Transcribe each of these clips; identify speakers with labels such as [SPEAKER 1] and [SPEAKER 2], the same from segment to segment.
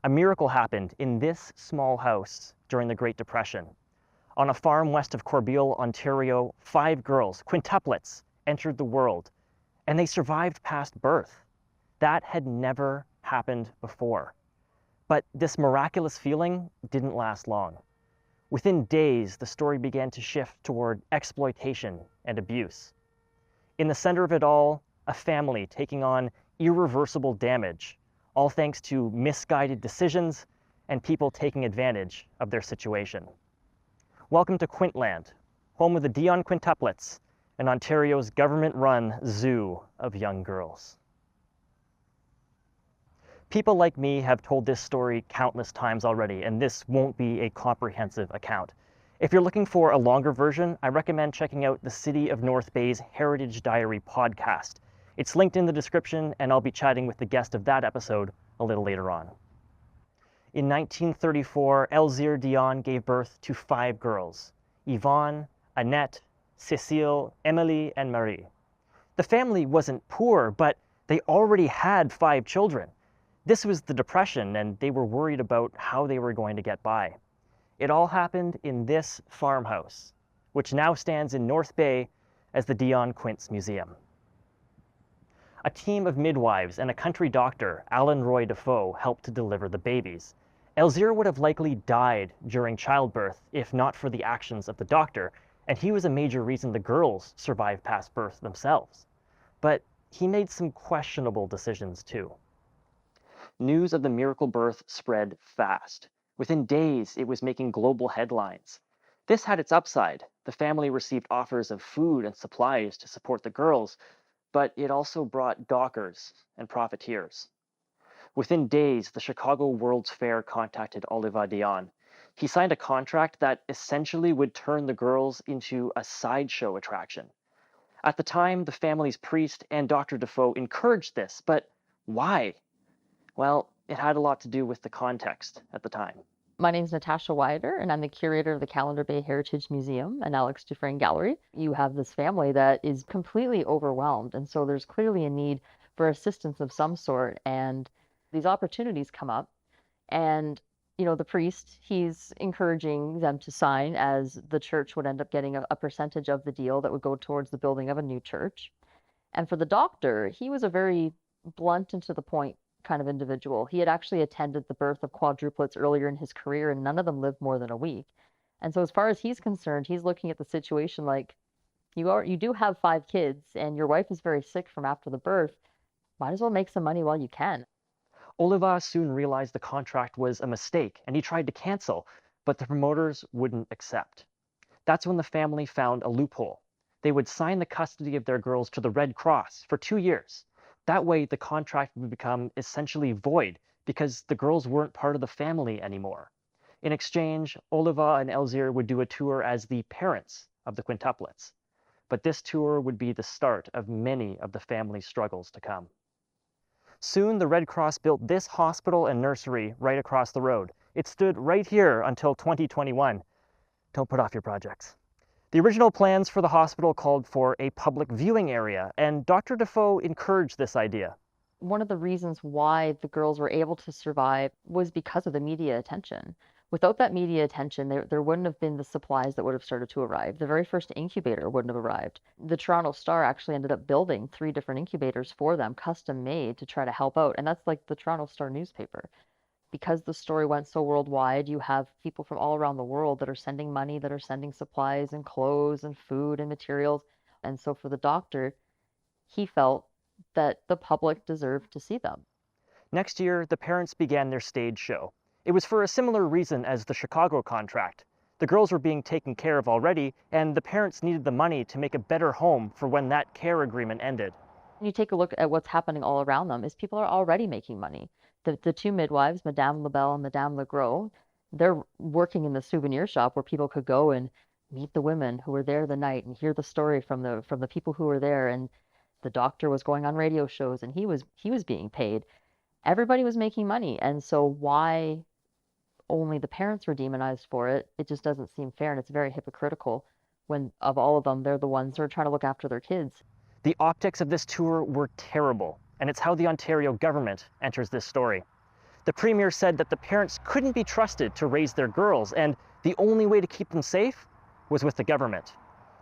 [SPEAKER 1] A miracle happened in this small house during the Great Depression. On a farm west of Corbeil, Ontario, 5 girls, quintuplets, entered the world, and they survived past birth. That had never happened before. But this miraculous feeling didn't last long. Within days, the story began to shift toward exploitation and abuse. In the center of it all, a family taking on irreversible damage, all thanks to misguided decisions and people taking advantage of their situation. Welcome to Quintland, home of the Dionne quintuplets and Ontario's government-run zoo of young girls. People like me have told this story countless times already, and this won't be a comprehensive account. If you're looking for a longer version, I recommend checking out the City of North Bay's Heritage Diary podcast. It's linked in the description, and I'll be chatting with the guest of that episode a little later on. In 1934, Elzire Dionne gave birth to 5 girls: Yvonne, Annette, Cécile, Emily, and Marie. The family wasn't poor, but they already had 5 children. This was the Depression, and they were worried about how they were going to get by. It all happened in this farmhouse, which now stands in North Bay as the Dionne Quints Museum. A team of midwives and a country doctor, Alan Roy Defoe, helped to deliver the babies. Elzire would have likely died during childbirth if not for the actions of the doctor, and he was a major reason the girls survived past birth themselves. But he made some questionable decisions too. News of the miracle birth spread fast. Within days, it was making global headlines. This had its upside. The family received offers of food and supplies to support the girls, but it also brought gawkers and profiteers. Within days, the Chicago World's Fair contacted Oliver Dionne. He signed a contract that essentially would turn the girls into a sideshow attraction. At the time, the family's priest and Dr. Defoe encouraged this, but why? Well, it had a lot to do with the context at the time.
[SPEAKER 2] My name is NATASHA WIATR, and I'm the curator of the Calendar Bay Heritage Museum and Alex Dufresne Gallery. You have this family that is completely overwhelmed, and so there's clearly a need for assistance of some sort, and these opportunities come up, and the priest, he's encouraging them to sign, as the church would end up getting a percentage of the deal that would go towards the building of a new church. And for the doctor, he was a very blunt and to the point kind of individual. He had actually attended the birth of quadruplets earlier in his career, and none of them lived more than a week. And so as far as he's concerned, he's looking at the situation like, you do have 5 kids, and your wife is very sick from after the birth. Might as well make some money while you can.
[SPEAKER 1] Oliver soon realized the contract was a mistake, and he tried to cancel, but the promoters wouldn't accept. That's when the family found a loophole. They would sign the custody of their girls to the Red Cross for 2 years. That way, the contract would become essentially void because the girls weren't part of the family anymore. In exchange, Oliver and Elzire would do a tour as the parents of the quintuplets. But this tour would be the start of many of the family's struggles to come. Soon, the Red Cross built this hospital and nursery right across the road. It stood right here until 2021. Don't put off your projects. The original plans for the hospital called for a public viewing area, and Dr. Defoe encouraged this idea.
[SPEAKER 2] One of the reasons why the girls were able to survive was because of the media attention. Without that media attention, there wouldn't have been the supplies that would have started to arrive. The very first incubator wouldn't have arrived. The Toronto Star actually ended up building 3 different incubators for them, custom made, to try to help out. And that's like the Toronto Star newspaper. Because the story went so worldwide, you have people from all around the world that are sending money, that are sending supplies and clothes and food and materials. And so for the doctor, he felt that the public deserved to see them.
[SPEAKER 1] Next year, the parents began their stage show. It was for a similar reason as the Chicago contract. The girls were being taken care of already, and the parents needed the money to make a better home for when that care agreement ended.
[SPEAKER 2] You take a look at what's happening all around them, is people are already making money. The 2 midwives, Madame Lebel and Madame Legros, they're working in the souvenir shop where people could go and meet the women who were there the night and hear the story from the people who were there. And the doctor was going on radio shows, and he was being paid. Everybody was making money, and so why only the parents were demonized for it? It just doesn't seem fair, and it's very hypocritical when, of all of them, they're the ones who are trying to look after their kids.
[SPEAKER 1] The optics of this tour were terrible, and it's how the Ontario government enters this story. The premier said that the parents couldn't be trusted to raise their girls, and the only way to keep them safe was with the government.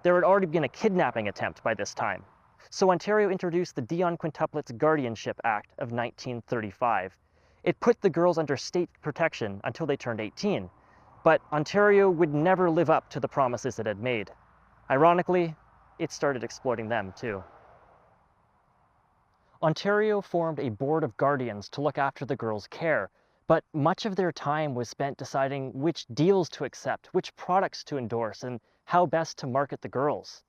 [SPEAKER 1] There had already been a kidnapping attempt by this time. So Ontario introduced the Dionne Quintuplets Guardianship Act of 1935. It put the girls under state protection until they turned 18. But Ontario would never live up to the promises it had made. Ironically, it started exploiting them too. Ontario formed a board of guardians to look after the girls' care, but much of their time was spent deciding which deals to accept, which products to endorse, and how best to market the girls.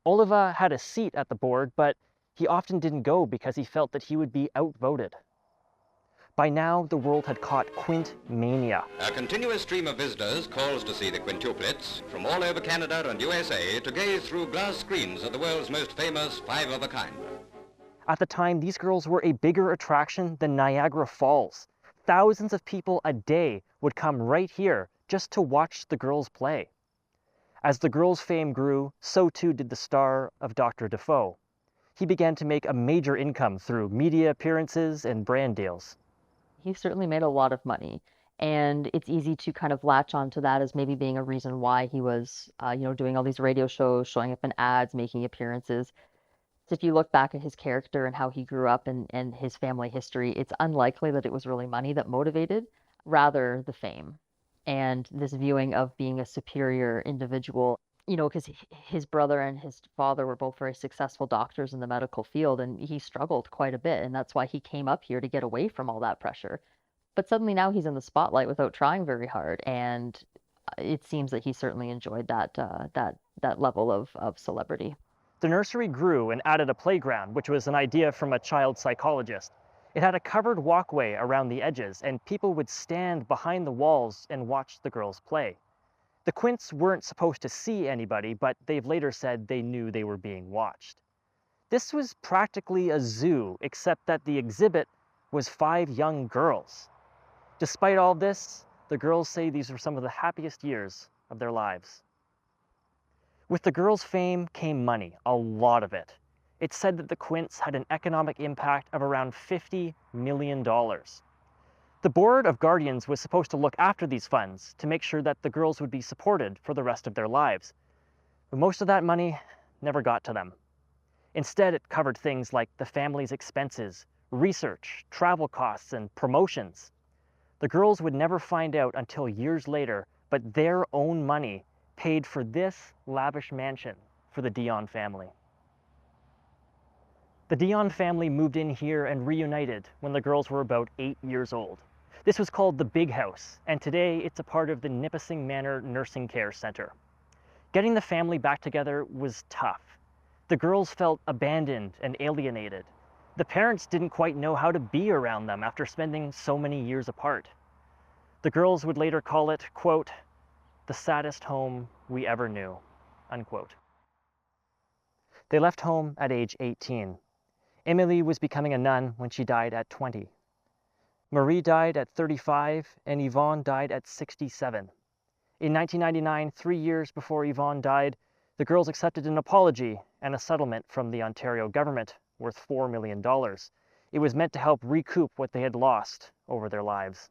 [SPEAKER 1] Oliva had a seat at the board, but he often didn't go because he felt that he would be outvoted. By now, the world had caught quint mania.
[SPEAKER 3] A continuous stream of visitors calls to see the quintuplets from all over Canada and USA to gaze through glass screens at the world's most famous five of a kind.
[SPEAKER 1] At the time, these girls were a bigger attraction than Niagara Falls. Thousands of people a day would come right here just to watch the girls play. As the girls' fame grew, so too did the star of Dr. Defoe. He began to make a major income through media appearances and brand deals.
[SPEAKER 2] He certainly made a lot of money, and it's easy to kind of latch onto that as maybe being a reason why he was, doing all these radio shows, showing up in ads, making appearances. So if you look back at his character and how he grew up and his family history, it's unlikely that it was really money that motivated, rather the fame and this viewing of being a superior individual. Because his brother and his father were both very successful doctors in the medical field, and he struggled quite a bit. And that's why he came up here to get away from all that pressure. But suddenly now he's in the spotlight without trying very hard. And it seems that he certainly enjoyed that level of celebrity.
[SPEAKER 1] The nursery grew and added a playground, which was an idea from a child psychologist. It had a covered walkway around the edges, and people would stand behind the walls and watch the girls play. The Quints weren't supposed to see anybody, but they've later said they knew they were being watched. This was practically a zoo, except that the exhibit was 5 young girls. Despite all this, the girls say these were some of the happiest years of their lives. With the girls' fame came money, a lot of it. It's said that the Quints had an economic impact of around $50 million. The Board of Guardians was supposed to look after these funds to make sure that the girls would be supported for the rest of their lives. But most of that money never got to them. Instead, it covered things like the family's expenses, research, travel costs, and promotions. The girls would never find out until years later, but their own money paid for this lavish mansion for the Dionne family. The Dionne family moved in here and reunited when the girls were about 8 years old. This was called the Big House, and today it's a part of the Nipissing Manor Nursing Care Center. Getting the family back together was tough. The girls felt abandoned and alienated. The parents didn't quite know how to be around them after spending so many years apart. The girls would later call it, quote, the saddest home we ever knew, unquote. They left home at age 18. Emily was becoming a nun when she died at 20. Marie died at 35, and Yvonne died at 67. In 1999, 3 years before Yvonne died, the girls accepted an apology and a settlement from the Ontario government worth $4 million. It was meant to help recoup what they had lost over their lives.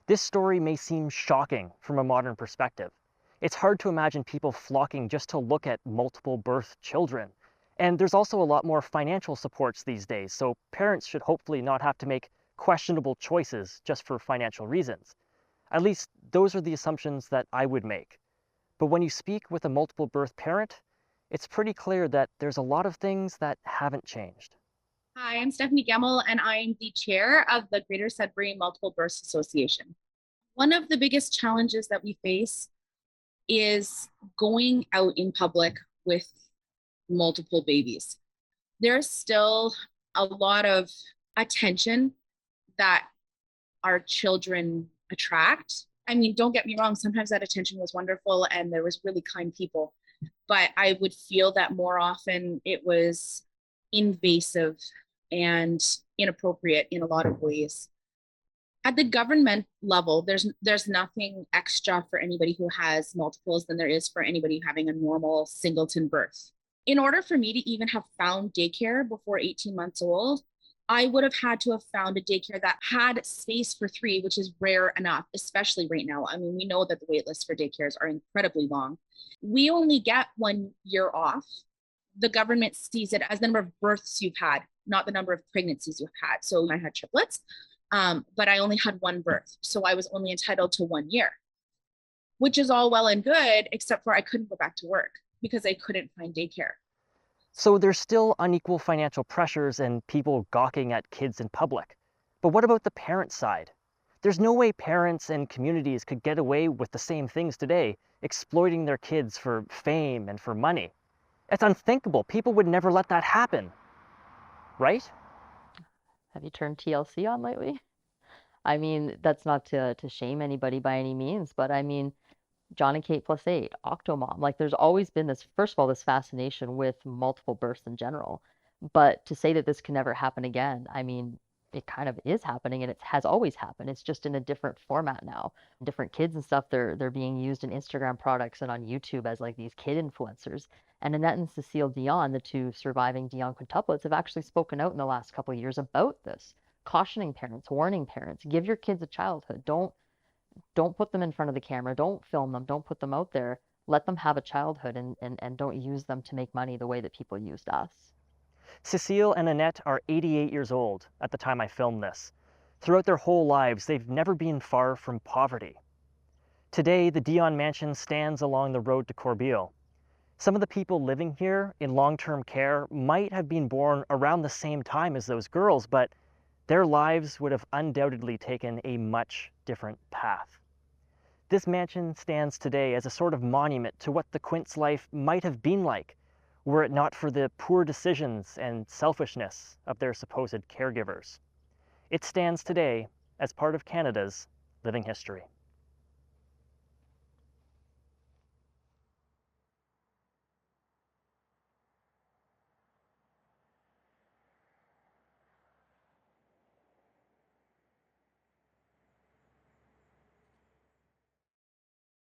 [SPEAKER 1] This story may seem shocking from a modern perspective. It's hard to imagine people flocking just to look at multiple birth children. And there's also a lot more financial supports these days, so parents should hopefully not have to make questionable choices just for financial reasons. At least those are the assumptions that I would make. But when you speak with a multiple birth parent, it's pretty clear that there's a lot of things that haven't changed.
[SPEAKER 4] Hi, I'm Stephanie Gemmel, and I'm the chair of the Greater Sudbury Multiple Births Association. One of the biggest challenges that we face is going out in public with multiple babies. There's still a lot of attention that our children attract. I mean, don't get me wrong, sometimes that attention was wonderful and there was really kind people, but I would feel that more often it was invasive and inappropriate in a lot of ways. At the government level, there's nothing extra for anybody who has multiples than there is for anybody having a normal singleton birth. In order for me to even have found daycare before 18 months old, I would have had to have found a daycare that had space for 3, which is rare enough, especially right now. I mean, we know that the wait lists for daycares are incredibly long. We only get 1 year off. The government sees it as the number of births you've had, not the number of pregnancies you've had. So I had triplets, but I only had 1 birth. So I was only entitled to 1 year, which is all well and good, except for I couldn't go back to work because I couldn't find daycare.
[SPEAKER 1] So there's still unequal financial pressures and people gawking at kids in public. But what about the parent side? There's no way parents and communities could get away with the same things today, exploiting their kids for fame and for money. It's unthinkable. People would never let that happen, right?
[SPEAKER 2] Have you turned TLC on lately? I mean, that's not to shame anybody by any means, but I mean, John and Kate plus 8, Octomom. Like there's always been this, first of all, this fascination with multiple births in general. But to say that this can never happen again, I mean, it kind of is happening and it has always happened. It's just in a different format now. Different kids and stuff, they're being used in Instagram products and on YouTube as like these kid influencers. And Annette and Cecile Dionne, the 2 surviving Dionne quintuplets, have actually spoken out in the last couple of years about this, cautioning parents, warning parents, give your kids a childhood. Don't put them in front of the camera. Don't film them. Don't put them out there. Let them have a childhood and don't use them to make money the way that people used us.
[SPEAKER 1] Cecile and Annette are 88 years old at the time I filmed this. Throughout their whole lives, they've never been far from poverty. Today, the Dionne mansion stands along the road to Corbeil. Some of the people living here in long-term care might have been born around the same time as those girls, but their lives would have undoubtedly taken a much different path. This mansion stands today as a sort of monument to what the Quint's life might have been like, were it not for the poor decisions and selfishness of their supposed caregivers. It stands today as part of Canada's living history.